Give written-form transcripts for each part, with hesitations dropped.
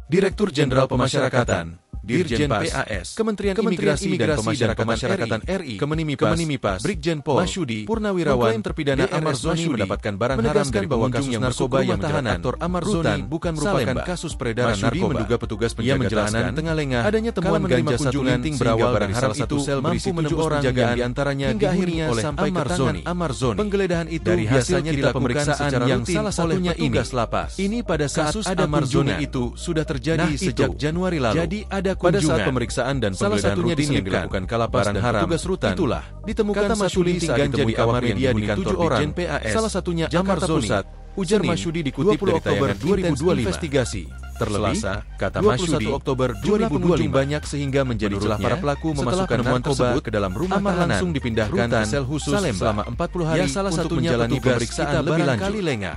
Direktur Jenderal Pemasyarakatan, Dirjen PAS, Kementerian Imigrasi dan Pemasyarakatan RI, Kemenimipas, Brigjen Pol Masyudi Purnawirawan, mengklaim terpidana Amar Zoni mendapatkan barang haram dari bahwa kasus narkoba yang menjerat aktor Amar Zoni bukan merupakan kasus peredaran narkoba. Menduga petugas penjaga tahanan tengah lengah adanya temuan ganja satu linting berawal dari salah satu sel berisi 7 orang yang diantaranya hingga akhirnya sampai ke tangan Amar Zoni. Penggeledahan itu biasanya dilakukan secara rutin salah satunya petugas lapas. Ini pada saat Amar Zoni itu sudah terjadi sejak Januari lalu. Jadi ada pada saat pemeriksaan dan penggeledahan rutin yang dilakukan Kalapas dan petugas rutan, itulah ditemukan satu linting ganja di awak media di kantor Dirjen PAS, salah satunya Amar Zoni. Ujar Masyudi dikutip dari tayangan 2025 investigasi. Terlebih, kata Masyudi, 21 Oktober 2025 banyak sehingga menjadi celah para pelaku memasukkan narkoba ke dalam rumah tahanan, langsung dipindahkan ke sel khusus selama 40 hari salah untuk menjalani pemeriksaan lebih lanjut.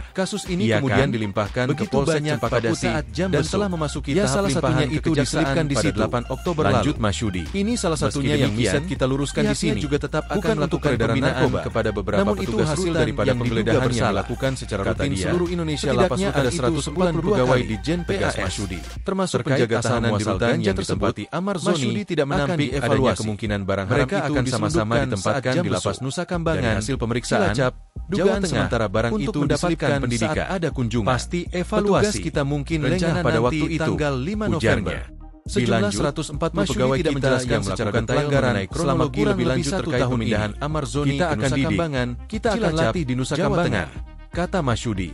Kasus ini kemudian dilimpahkan ke Polsek Cempaka Putih dan telah memasuki tahap limpahan ke kejaksaan pada 8 Oktober lalu. Lanjut Masyudi, ini salah satunya yang bisa kita luruskan di sini juga tetap akan melakukan peredaran narkoba kepada beberapa petugas hasil daripada penggeledahan yang dilakukan secara rutin seluruh Indonesia. Lapasnya ada 140 pegawai di Jen PAS Masyudi, termasuk penjaga tahanan di rutan yang ditempati Amar Zoni, tidak menampik adanya kemungkinan barang haram itu akan sama-sama ditempatkan di Lapas Nusa Kambangan. Dari hasil pemeriksaan, dugaan sementara barang itu mendapatkan pendidikan ada kunjungan. Pasti evaluasi kita mungkin lengah pada waktu itu, tanggal 5 November. Sejumlah 140 pegawai tidak menjelaskan yang melakukan pelanggaran selama lebih lanjut terkait pemindahan Amar Zoni ke Nusa Kambangan. Kita akan latih di Nusa Kambangan, kata Masyudi.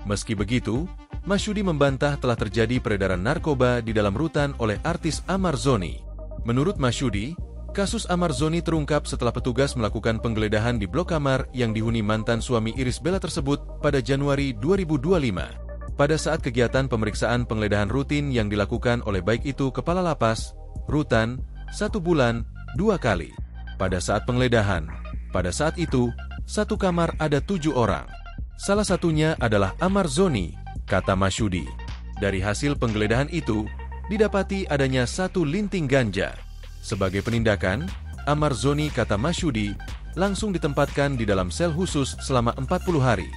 Meski begitu, Masyudi membantah telah terjadi peredaran narkoba di dalam rutan oleh artis Amar Zoni. Menurut Masyudi, kasus Amar Zoni terungkap setelah petugas melakukan penggeledahan di blok kamar yang dihuni mantan suami Irish Bella tersebut pada Januari 2025. Pada saat kegiatan pemeriksaan penggeledahan rutin yang dilakukan oleh baik itu kepala lapas, rutan, 1 bulan, 2 kali. Pada saat penggeledahan, pada saat itu, satu kamar ada 7 orang. Salah satunya adalah Amar Zoni, kata Masyudi. Dari hasil penggeledahan itu, didapati adanya 1 linting ganja. Sebagai penindakan, Amar Zoni, kata Masyudi, langsung ditempatkan di dalam sel khusus selama 40 hari.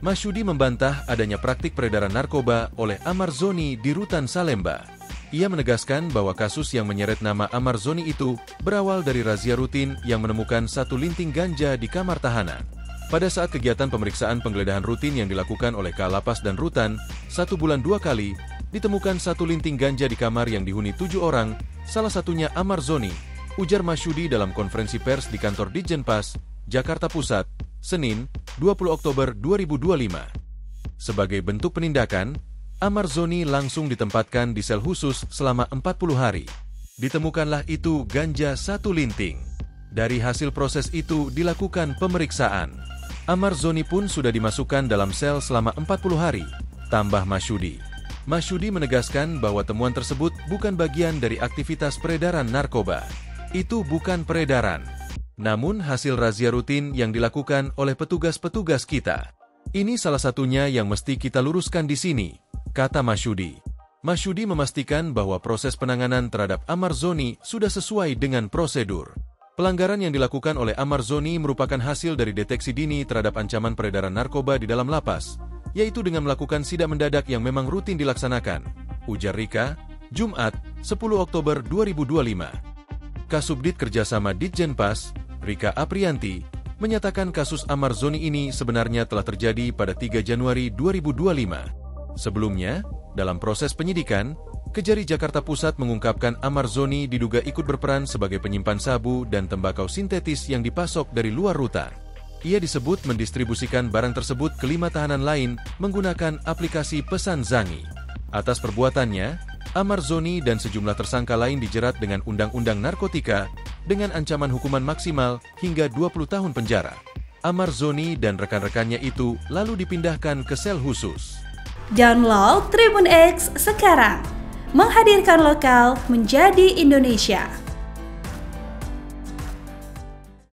Masyudi membantah adanya praktik peredaran narkoba oleh Amar Zoni di rutan Salemba. Ia menegaskan bahwa kasus yang menyeret nama Amar Zoni itu berawal dari razia rutin yang menemukan 1 linting ganja di kamar tahanan. Pada saat kegiatan pemeriksaan penggeledahan rutin yang dilakukan oleh Kalapas dan Rutan, 1 bulan 2 kali, ditemukan 1 linting ganja di kamar yang dihuni 7 orang, salah satunya Amar Zoni, ujar Masyudi dalam konferensi pers di kantor Ditjenpas, Jakarta Pusat, Senin, 20 Oktober 2025. Sebagai bentuk penindakan, Amar Zoni langsung ditempatkan di sel khusus selama 40 hari. Ditemukanlah itu ganja 1 linting. Dari hasil proses itu dilakukan pemeriksaan. Amar Zoni pun sudah dimasukkan dalam sel selama 40 hari, tambah Masyudi. Masyudi menegaskan bahwa temuan tersebut bukan bagian dari aktivitas peredaran narkoba. Itu bukan peredaran, namun hasil razia rutin yang dilakukan oleh petugas-petugas kita. Ini salah satunya yang mesti kita luruskan di sini, kata Masyudi. Masyudi memastikan bahwa proses penanganan terhadap Amar Zoni sudah sesuai dengan prosedur. Pelanggaran yang dilakukan oleh Amar Zoni merupakan hasil dari deteksi dini terhadap ancaman peredaran narkoba di dalam lapas, yaitu dengan melakukan sidak mendadak yang memang rutin dilaksanakan, ujar Rika, Jumat, 10 Oktober 2025. Kasubdit Kerjasama Ditjenpas, Rika Aprianti, menyatakan kasus Amar Zoni ini sebenarnya telah terjadi pada 3 Januari 2025. Sebelumnya, dalam proses penyidikan, Kejari Jakarta Pusat mengungkapkan Amar Zoni diduga ikut berperan sebagai penyimpan sabu dan tembakau sintetis yang dipasok dari luar rutan. Ia disebut mendistribusikan barang tersebut ke 5 tahanan lain menggunakan aplikasi pesan Zangi. Atas perbuatannya, Amar Zoni dan sejumlah tersangka lain dijerat dengan Undang-Undang Narkotika dengan ancaman hukuman maksimal hingga 20 tahun penjara. Amar Zoni dan rekan-rekannya itu lalu dipindahkan ke sel khusus. Download Tribun X sekarang. Menghadirkan lokal menjadi Indonesia.